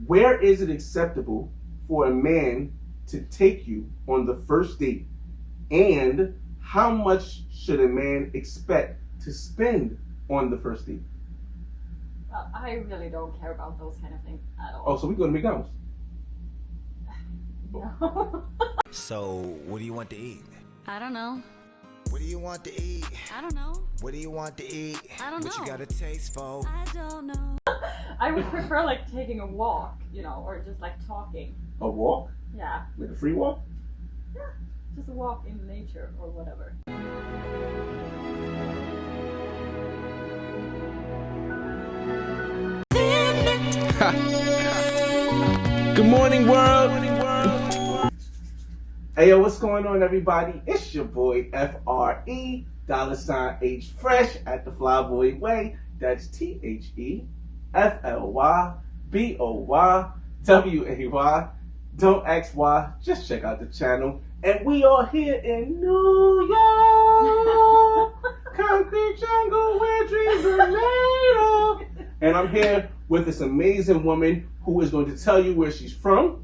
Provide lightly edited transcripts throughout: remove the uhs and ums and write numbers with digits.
Where is it acceptable for a man to take you on the first date? And how much should a man expect to spend on the first date? Well, I really don't care about those kind of things at all. Oh, so we go to McDonald's. No. So, what do you want to eat? I don't know. What do you want to eat? I don't know. What do you want to eat? I don't What know. you got a taste for? I don't know. I would prefer like taking a walk, or just like talking. A walk? Yeah. Like a free walk? Yeah. Just a walk in nature or whatever. Good morning, world. Hey, yo, what's going on, everybody? It's your boy FRE $H Fresh at the Flyboy Way. That's THEFLYBOYWAY. Don't ask why, just check out the channel. And we are here in New York, concrete jungle where dreams are made of. And I'm here with this amazing woman who is going to tell you where she's from.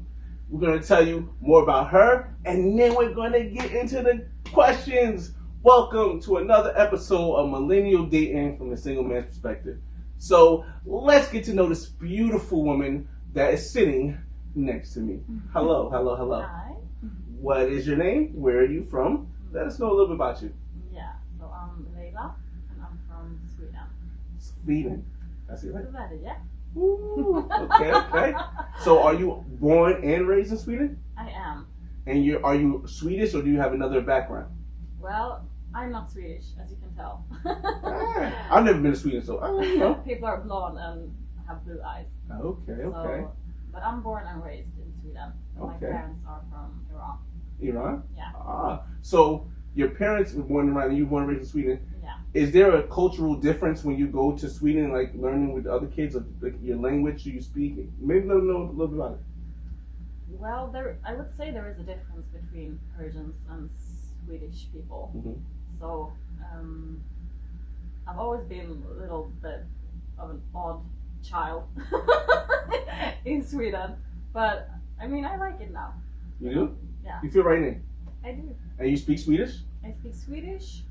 We're going to tell you more about her, and then we're going to get into the questions. Welcome to another episode of Millennial Dating from the Single Man's Perspective. So let's get to know this beautiful woman that is sitting next to me. Hello. Hi. What is your name? Where are you from? Let us know a little bit about you. Yeah, so I'm Leila, and I'm from Sweden. Sweden. That's it, right? Sverige. Yeah. Ooh, okay. So are you born and raised in Sweden? I am. And are you Swedish, or do you have another background? Well, I'm not Swedish, as you can tell. I've never been to Sweden, so I don't know. People are blonde and have blue eyes. Okay. So, but I'm born and raised in Sweden. My parents are from Iran. Iran? Yeah. So your parents were born in Iran and you were born and raised in Sweden. Yeah. Is there a cultural difference when you go to Sweden, like learning with other kids, like your language you speak? Maybe let them know a little bit about it. Well, I would say there is a difference between Persians and Swedish people. Mm-hmm. So I've always been a little bit of an odd child in Sweden, but I mean, I like it now. You do? Yeah. You feel right in? I do. And you speak Swedish? I speak Swedish,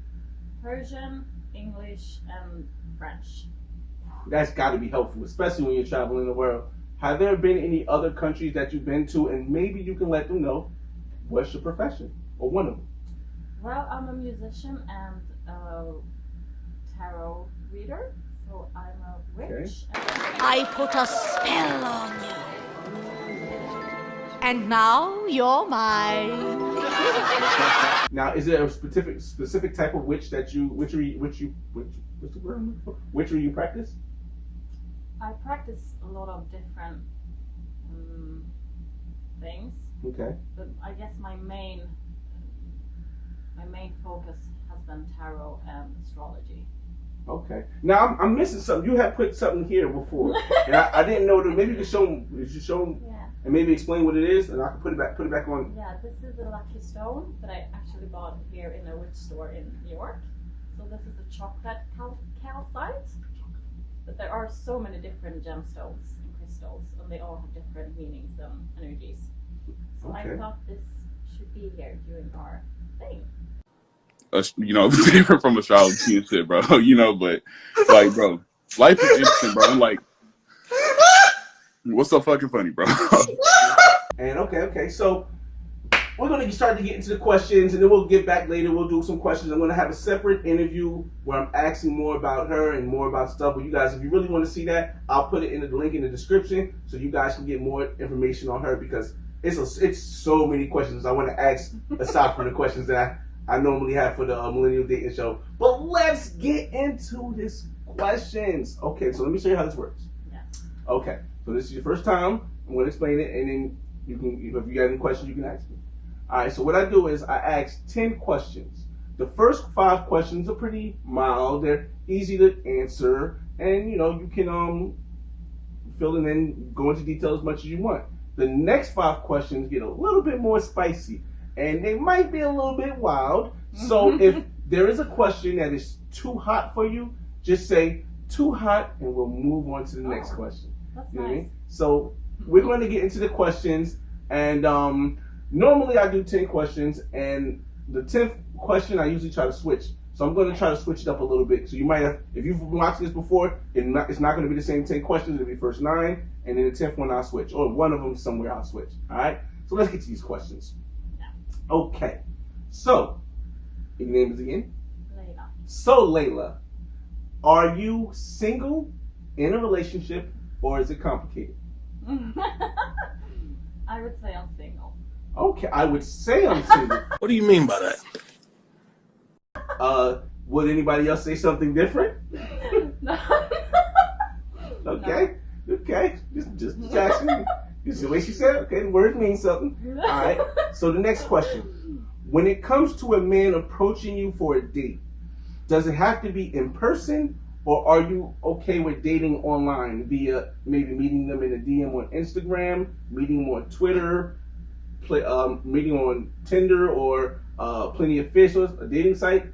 Persian, English, and French. That's got to be helpful, especially when you're traveling the world. Have there been any other countries that you've been to, and maybe you can let them know what's your profession, or one of them? Well, I'm a musician and a tarot reader, so I'm a witch. I put a spell on you. And now you're mine. Now, is there a specific type of witch that witchery you practice? I practice a lot of different things. Okay. But I guess my main focus has been tarot and astrology. Okay. Now I'm missing something. You had put something here before, and I didn't know that. Maybe you could show them. Yeah. And maybe explain what it is, and I can put it back on. Yeah, this is a lucky stone that I actually bought here in a witch store in New York. So this is a chocolate calcite. But there are so many different gemstones and crystals, and they all have different meanings and energies. So Okay. I thought this should be here during our thing. Different from astrology and shit, bro. But like, bro, life is interesting, bro. I'm like, what's so fucking funny, bro? And okay. So we're gonna start to get into the questions, and then we'll get back later. We'll do some questions. I'm gonna have a separate interview where I'm asking more about her and more about stuff. But you guys, if you really want to see that, I'll put it in the link in the description so you guys can get more information on her, because it's so many questions I want to ask aside from the questions that I normally have for the Millennial Dating Show. But let's get into this questions. Okay, so let me show you how this works. Yeah. Okay, so this is your first time. I'm going to explain it, and then you can, if you got any questions, you can ask me. All right, so what I do is I ask 10 questions. The first 5 questions are pretty mild. They're easy to answer, and you can fill in and go into detail as much as you want. The next 5 questions get a little bit more spicy, and they might be a little bit wild. So if there is a question that is too hot for you, just say too hot, and we'll move on to the next question. That's You know what I nice. mean? So we're going to get into the questions, and normally I do 10 questions, and the 10th question I usually try to switch. So I'm going to try to switch it up a little bit. So you might have, if you've watched this before, it's not going to be the same 10 questions. It'll be first 9, and then the 10th one I'll switch, or one of them somewhere I'll switch. All right. So let's get to these questions. Okay. So your name is again? Layla. So Layla, are you single, in a relationship, or is it complicated? I would say I'm single. Okay, I would say I'm single. What do you mean by that? Would anybody else say something different? No. Okay, okay, just asking. This is the way she said it. Okay, the words mean something. All right. So the next question: when it comes to a man approaching you for a date, does it have to be in person, or are you okay with dating online via maybe meeting them in a DM on Instagram, meeting them on Twitter, meeting on Tinder, or Plenty of Fish, or a dating site?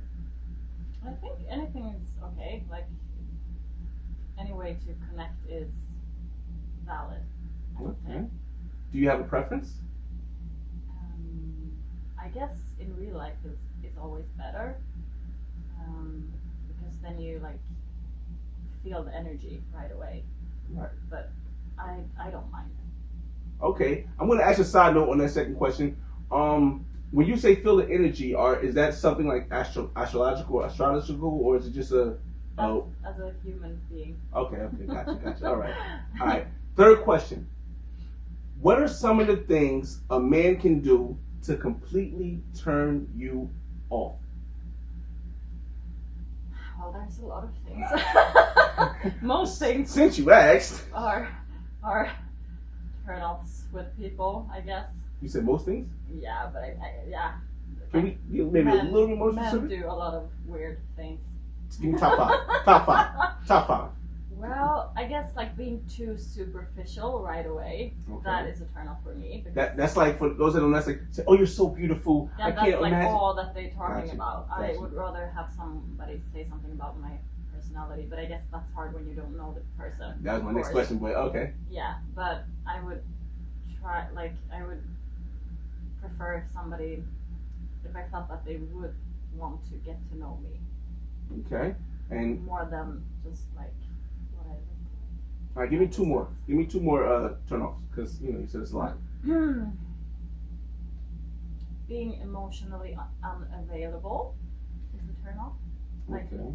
I think anything is okay. Like, any way to connect is valid, I would say. Okay. Do you have a preference? I guess in real life it's always better, because then you like feel the energy right away. Right. But I don't mind. Okay, I'm going to ask a side note on that second question. When you say feel the energy, is that something like astrological, or is it just a? As a human being. Okay, gotcha. All right. Third question: what are some of the things a man can do to completely turn you off? Well, there's a lot of things. Most things Since you asked, are turn-offs with people, I guess. you said most things. Yeah, but yeah. Can we give maybe a little bit more Men specific? do a lot of weird things. Give me top 5. Top 5. Well, I guess like being too superficial right away. Okay. That is a turn off for me. Because That's like, for those that don't know, that's like, say, oh, you're so beautiful. yeah, I that's can't like imagine. all that they're talking Gotcha, about. I gotcha. would rather have somebody say something about my personality, but I guess that's hard when you don't know the person. That was my of next course. question, but okay. Yeah, but I would I would prefer if I felt that they would want to get to know me Okay. And more than just like what I look like. all right, give me two more. Give me 2 more turn-offs, because you said it's a lot. Being emotionally unavailable is a turn off. Like Okay.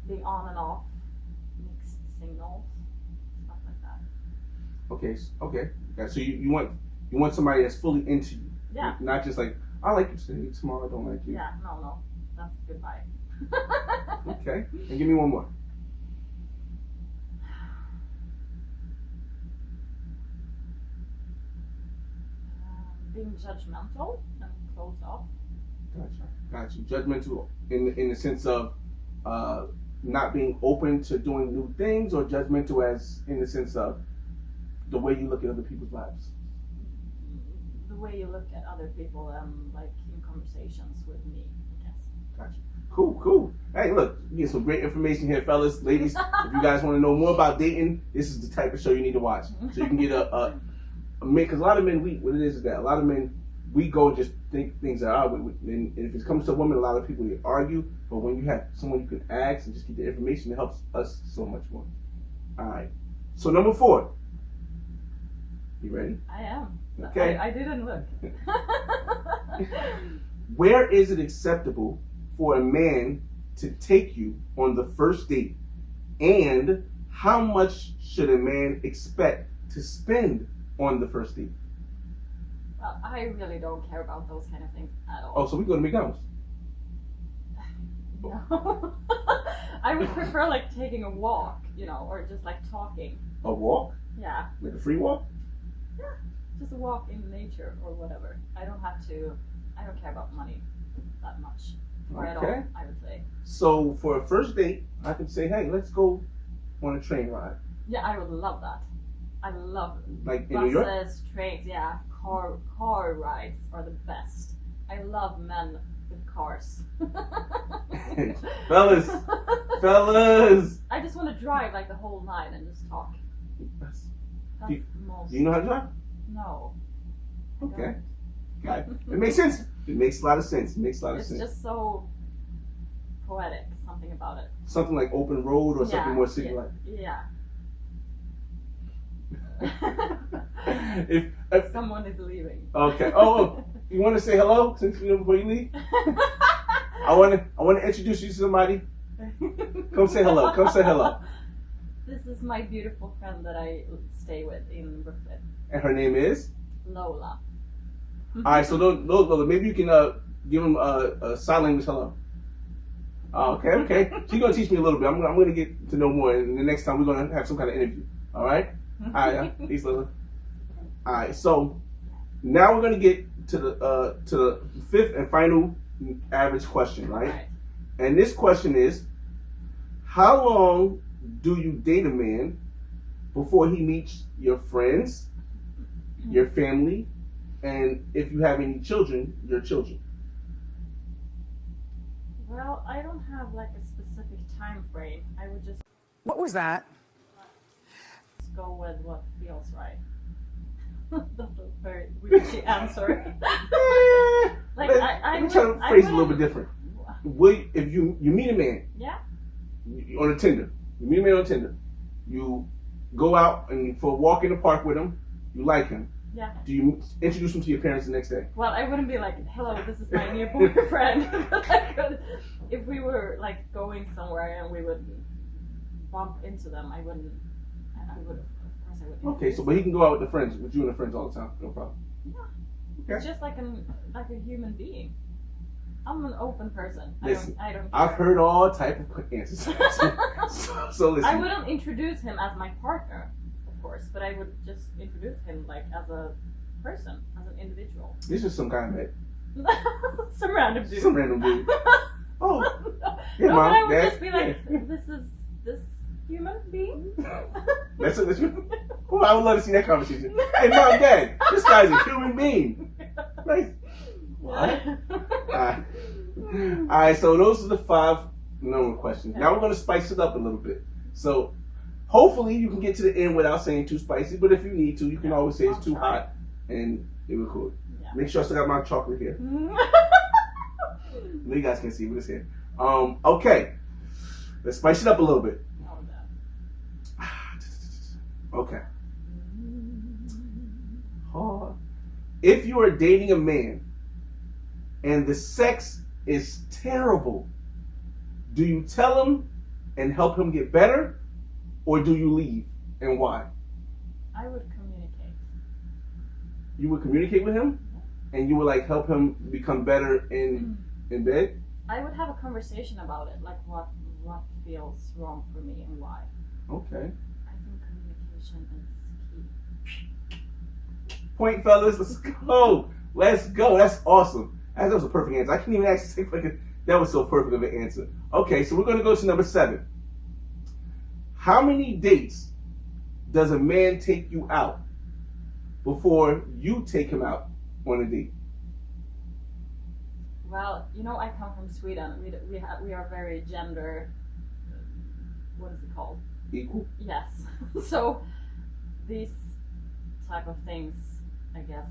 being on and off, mixed signals, stuff like that. Okay. So you want somebody that's fully into you. Yeah. Not just like, I like you today, tomorrow I don't like you. Yeah, no, that's goodbye. Okay. And give me one more. Being judgmental and closed off. Gotcha. Judgmental in the sense of not being open to doing new things, or judgmental as in the sense of the way you look at other people's lives. The way you look at other people, like in conversations with me, I guess. Gotcha. Cool. Hey, look, you get some great information here, fellas, ladies. If you guys want to know more about dating, this is the type of show you need to watch. So you can get a man, because a lot of men, what it is that a lot of men, we go and just think things are out. And if it comes to women, a lot of people, they argue. But when you have someone you can ask and just get the information, it helps us so much more. All right. So number 4. You ready? I am. Okay. I didn't look. Where is it acceptable for a man to take you on the first date? And how much should a man expect to spend on the first date? Well, I really don't care about those kind of things at all. Oh, so we go to McDonald's. No. I would prefer like taking a walk, or just like talking. A walk? Yeah. Like a free walk? Yeah. Just a walk in nature or whatever. I don't care about money that much. Or at all, Okay. I would say. So for a first date, I could say, hey, let's go on a train ride. Yeah, I would love that. I love Like in New York? buses, trains, yeah. Car rides are the best. I love men with cars. Fellas. I just want to drive like the whole night and just talk. That's the most. Do you know how to drive? No. I Okay. don't. Got it. It makes sense. It makes a lot of sense. It makes a lot of It's sense. just so poetic, something about it. Something like open road or something more city-like. Yeah. if Someone is leaving. Okay. Oh, you want to say hello since before you leave? I want to introduce you to somebody. Come say hello. Come say hello. This is my beautiful friend that I stay with in Brooklyn, And her name is. Lola. All right. So those maybe you can give him a sign language hello. Okay. Okay. She's gonna teach me a little bit. I'm gonna get to know more, and the next time we're gonna have some kind of interview. All right. All right. Peace, Lola. All right. So now we're gonna get to the fifth and final average question, right? Right. And this question is, how long do you date a man before he meets your friends, your family, and if you have any children, your children? Well, I don't have like a specific time frame. I would just What was that? go with what feels right. That's a very witchy answer. Like Let me try to phrase it a little bit different. If you meet a man, Yeah. on a Tinder, you meet a man on Tinder, you go out and for a walk in the park with him, you like him. Yeah. Do you introduce him to your parents the next day? Well, I wouldn't be like, "Hello, this is my new boyfriend." But I could, if we were like going somewhere and we would bump into them, I wouldn't. I would, of course, I would. Okay, so but he can go out with the friends, with you and the friends all the time, no problem. Yeah. It's just like a human being. I'm an open person. Listen, I don't. I've care. heard all type of answers. so listen. I wouldn't introduce him as my partner, of course, but I would just introduce him like as a person, as an individual. This is some guy, man. Some random dude. Some random dude. Oh, yeah, no, Mom, but I would Dad, just be like, yeah. this is this human being. That's you. Oh, I would love to see that conversation. Hey, Mom, Dad, this guy's a human being. Like, what? Alright, so those are the 5 known questions. Now we're going to spice it up a little bit. So hopefully you can get to the end without saying too spicy, but if you need to, you can always say it's too hot and it will cool. Yeah. Make sure I still got my chocolate here. You guys can see what it's here. Okay. Let's spice it up a little bit. Okay. If you are dating a man and the sex is terrible, do you tell him and help him get better, or do you leave, and why? I would communicate. You would communicate with him, and you would like help him become better in bed. I would have a conversation about it, like what feels wrong for me and why. Okay. I think communication is key. Point, fellas. Let's go. Let's go. That's awesome. That was a perfect answer. I can't even actually say that was so perfect of an answer. Okay, so we're going to go to number 7. How many dates does a man take you out before you take him out on a date? Well, you know, I come from Sweden. We are very gender. What is it called? Equal? Yes. So these type of things, I guess,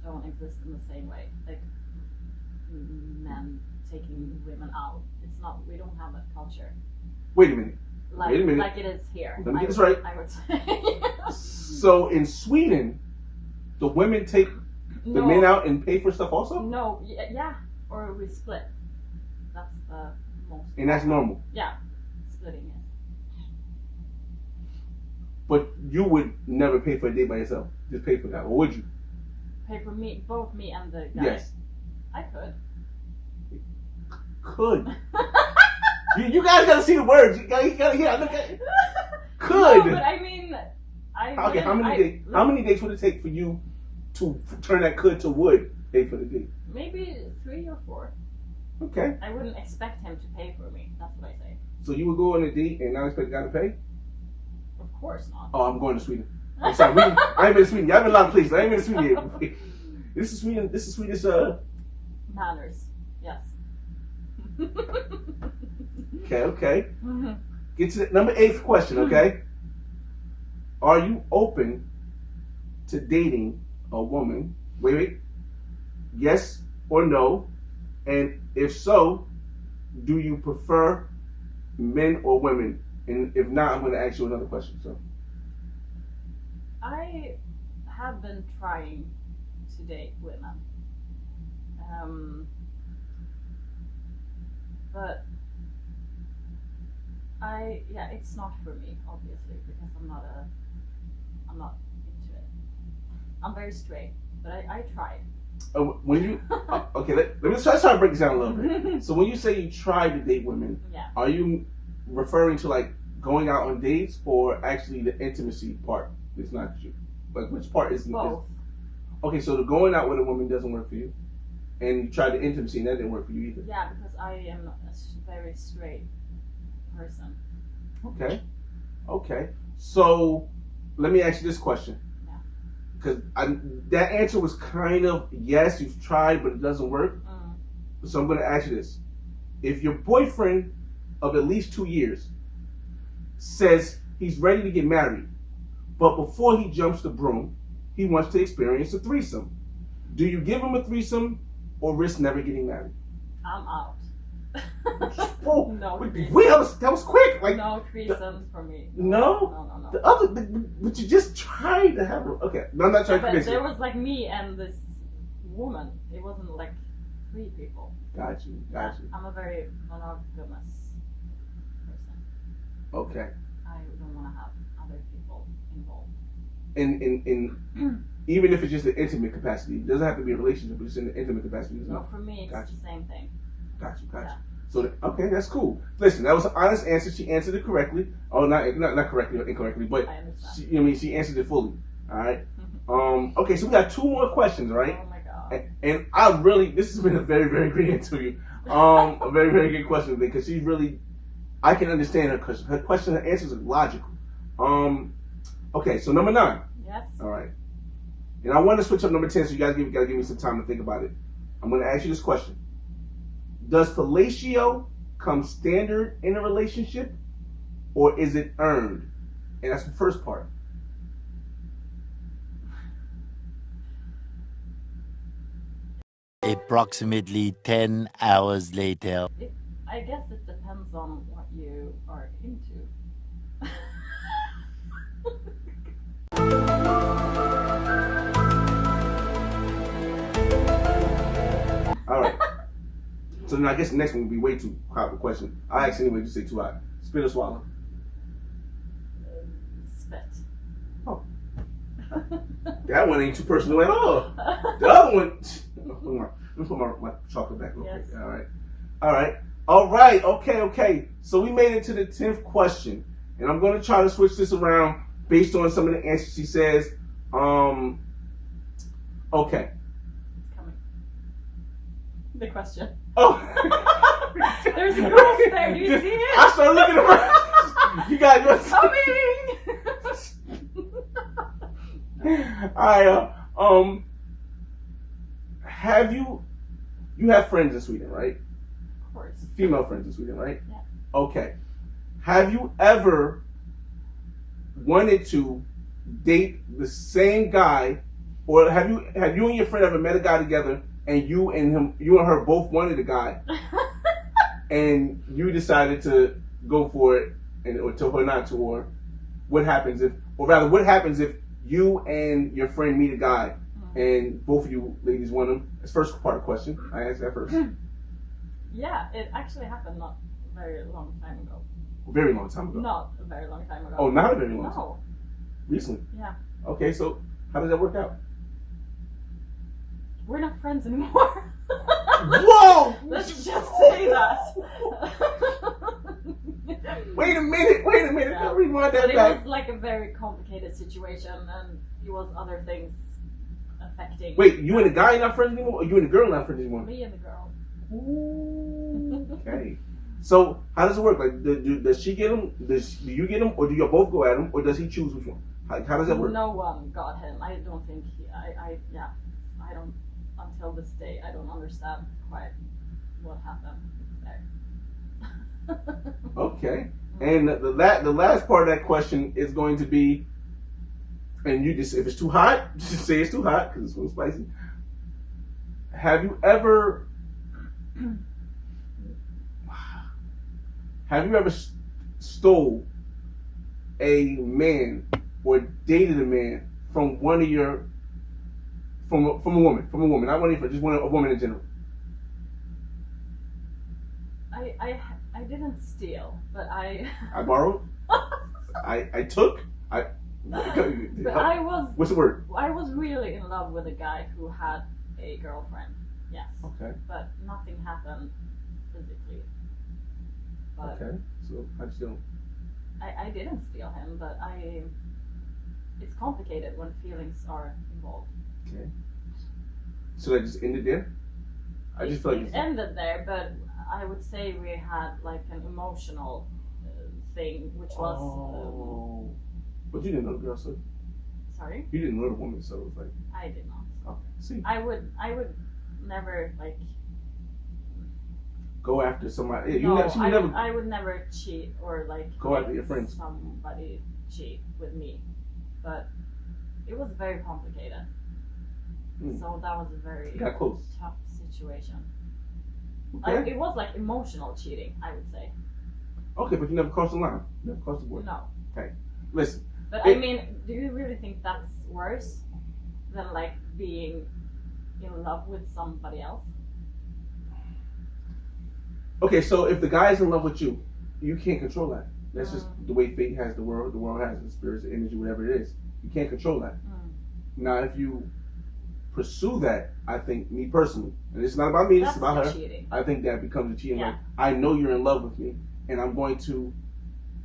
don't exist in the same way. Like men taking women out. It's not. We don't have that culture. Wait a minute. Like, Wait a minute. like it is here. Let me get this right. I would say. So in Sweden, the women take the men out and pay for stuff also? No, yeah, or we split. That's the most. And that's normal. Yeah, splitting is. But you would never pay for a date by yourself. Just pay for that, or would you? Pay for me, both me and the guy. Yes. I could. Could. you guys gotta see the words. You gotta hear. Look at. Could. No, but I mean, Okay, how many dates would it take for you to turn that could to would pay for the date? Maybe 3 or 4. Okay. I wouldn't expect him to pay for me. That's what I say. So you would go on a date and not expect the guy to pay? Of course not. Oh, I'm going to Sweden. I'm sorry. I ain't been to Sweden. I've been a lot of places. I ain't been to Sweden yet. This is Sweden. This is Swedish. Manners. Yes. Okay. Get to the number 8th question. Okay. are you open to dating a woman? Wait. Yes or no? And if so, do you prefer men or women? And if not, I'm going to ask you another question. So, I have been trying to date women. But it's not for me, obviously, because I'm not into it. I'm very straight, but I tried. when you okay, let me try to break this down a little bit. So when you say you try to date women, Yeah. are you referring to like going out on dates or actually the intimacy part? It's not you. Like which part is Both. Okay, so the going out with a woman doesn't work for you, and you tried the intimacy and that didn't work for you either. Yeah, because I am a very straight person. Okay. So let me ask you this question. Yeah. Because that answer was kind of yes, you've tried, but it doesn't work. So I'm going to ask you this: if your boyfriend of at least 2 years says he's ready to get married, but before he jumps the broom, he wants to experience a threesome, do you give him a threesome or risk never getting married? I'm out. Oh, No wait, threesome. that was quick. Like No threesome for me. no. No. But you just tried to have. Okay, no, I'm not trying to But convince there you. was like me and this woman. It wasn't like 3 people. Got you. I'm a very monogamous person. Okay. I don't want to have other people involved. In even if it's just an intimate capacity, it doesn't have to be a relationship, but it's in the intimate capacity. No, for me it's Gotcha. the same thing. Got you. Yeah. So okay, that's cool. Listen, that was an honest answer. She answered it correctly. Oh, not correctly or incorrectly, but I understand. she answered it fully. All right. Okay, so we got 2 more questions, right? Oh my god. And I really, this has been a very, very great interview. A very, very good question because she's really, I can understand her question. Her answers are logical. Okay, so number 9. Yes. All right. And I want to switch up number 10, so you guys gotta give me some time to think about it. I'm going to ask you this question. Does fellatio come standard in a relationship or is it earned? And that's the first part. Approximately 10 hours later. I guess it depends on what you are into. All right. So then I guess the next one would be way too hard of a question. I ask anyway, just say too hot. Spit or swallow? Spit. Oh. That one ain't too personal at all. The other one, let me put my chocolate back real quick. Yes. All right. Okay. So we made it to the 10th question. And I'm going to try to switch this around based on some of the answers she says. Okay. It's coming. The question. Oh. There's a ghost there. Do you see it? I started looking at her. You got your Coming. I have you have friends in Sweden, right? Of course. Female friends in Sweden, right? Yeah. Okay. Have you ever wanted to date the same guy, or have you and your friend ever met a guy together and you and her both wanted a guy and you decided to go for it or to or not to, or what happens if you and your friend meet a guy and both of you ladies want him? That's the first part of the question. I asked that first. Yeah, it actually happened not a very long time ago. A very long time ago. Not a very long time ago. Oh, not a very long time. No. Recently. Yeah. Okay, so how did that work out? We're not friends anymore. Whoa! Let's just say that. Wait a minute. Yeah. Rewind that But it back. was like a very complicated situation, and it was other things affecting. Wait, you and the guy not friends anymore, or you and the girl not friends anymore? Me and the girl. Ooh, okay. So how does it work? Like, does she get him? Do you get him, or do you both go at him, or does he choose which one? How does that work? No one got him. I don't think I don't, until this day, I don't understand quite what happened there. Okay. And the last part of that question is going to be, and you just if it's too hot, just say it's too hot because it's too spicy. Have you ever stole a man or dated a man from one of your from a woman? Not one of you, just a woman in general. I didn't steal, but I borrowed. I took. but I was. What's the word? I was really in love with a guy who had a girlfriend. Yes. Okay. But nothing happened physically. But Okay. So how'd you steal him? I didn't steal him, but it's complicated when feelings are involved. Okay. So that just ended there? I just feel like it ended there, but I would say we had like an emotional thing, which was. Oh. But you didn't know the girl, so. Sorry. You didn't know the woman, so it was like. I did not. Okay. See. I would never like. Go after somebody. No, I would never cheat or like. Go after your friends. Somebody cheat with me, but it was very complicated. So that was a very tough situation. Okay. It was like emotional cheating, I would say. Okay, but you never crossed the line. You never crossed the border. No. Okay. Listen. But I mean, do you really think that's worse than like being in love with somebody else? Okay, so if the guy's in love with you, you can't control that. That's just the way fate has the world. The world has the spirits, the energy, whatever it is. You can't control that. Now, if you pursue that, I think, me personally, and it's not about me, it's about her. Cheating. I think that becomes a cheating. Yeah. Like, I know you're in love with me, and I'm going to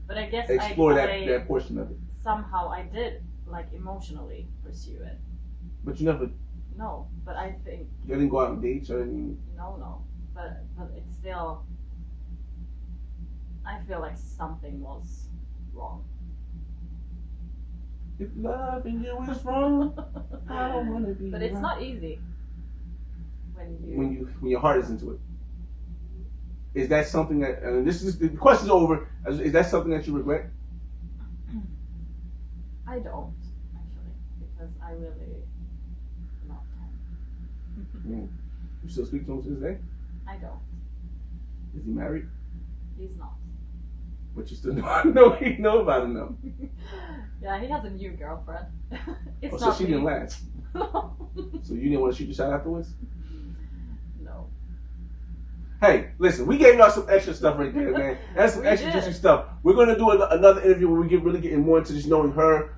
but I guess explore that portion of it. Somehow I did like emotionally pursue it. But you never. No, but I think. You didn't go out on dates or anything? No, but it's still. I feel like something was wrong. If loving you is wrong, I don't want to be. But it's not easy when your heart is into it. Is that something that? And this is the question's over. Is that something that you regret? I don't actually, because I really loved him. You still speak to him to this day? I don't. Is he married? He's not. But you still know about him though. Yeah, he has a new girlfriend. It's so not she me. didn't last. So you didn't want to shoot your shot afterwards? No. Hey, listen, we gave y'all some extra stuff right there, man. That's some extra juicy stuff. We're gonna do another interview where we really getting more into just knowing her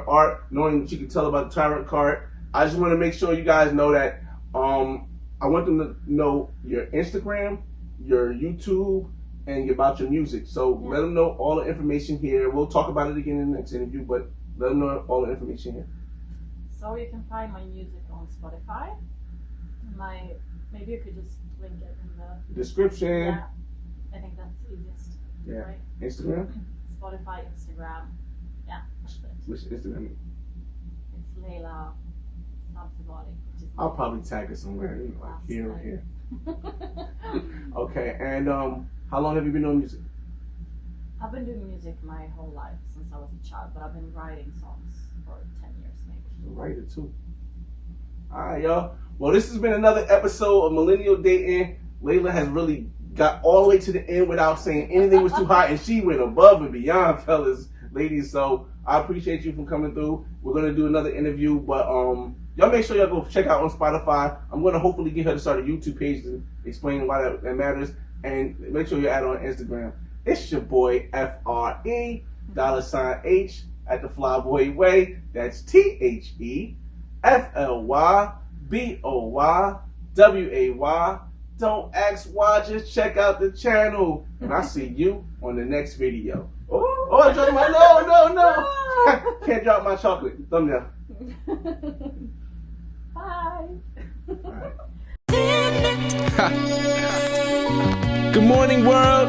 art, knowing what she can tell about the tarot card. I just want to make sure you guys know that. I want them to know your Instagram, your YouTube, and about your music. So let them know all the information here. We'll talk about it again in the next interview, but let them know all the information here. So you can find my music on Spotify. Maybe you could just link it in the description. Yeah, I think that's easiest. Yeah. Right? Instagram. Spotify, Instagram. Yeah, that's it. Which Instagram? It's Layla Sabzivali, which is. I'll probably tag it somewhere, like here or here. Okay, and how long have you been doing music? I've been doing music my whole life since I was a child, but I've been writing songs for 10 years maybe. A writer too. Alright, y'all. Well, this has been another episode of Millennial Dating. Layla has really got all the way to the end without saying anything was too hot, and she went above and beyond, fellas, ladies. So I appreciate you for coming through. We're gonna do another interview, but y'all make sure y'all go check out on Spotify. I'm gonna hopefully get her to start a YouTube page and explain why that matters. And make sure you add on Instagram. It's your boy FRE $H at the Flyboy Way. That's THEFLYBOYWAY. Don't ask why, just check out the channel. And I'll see you on the next video. Oh, I dropped my no. Can't drop my chocolate. Thumbnail. Bye. Good morning, world.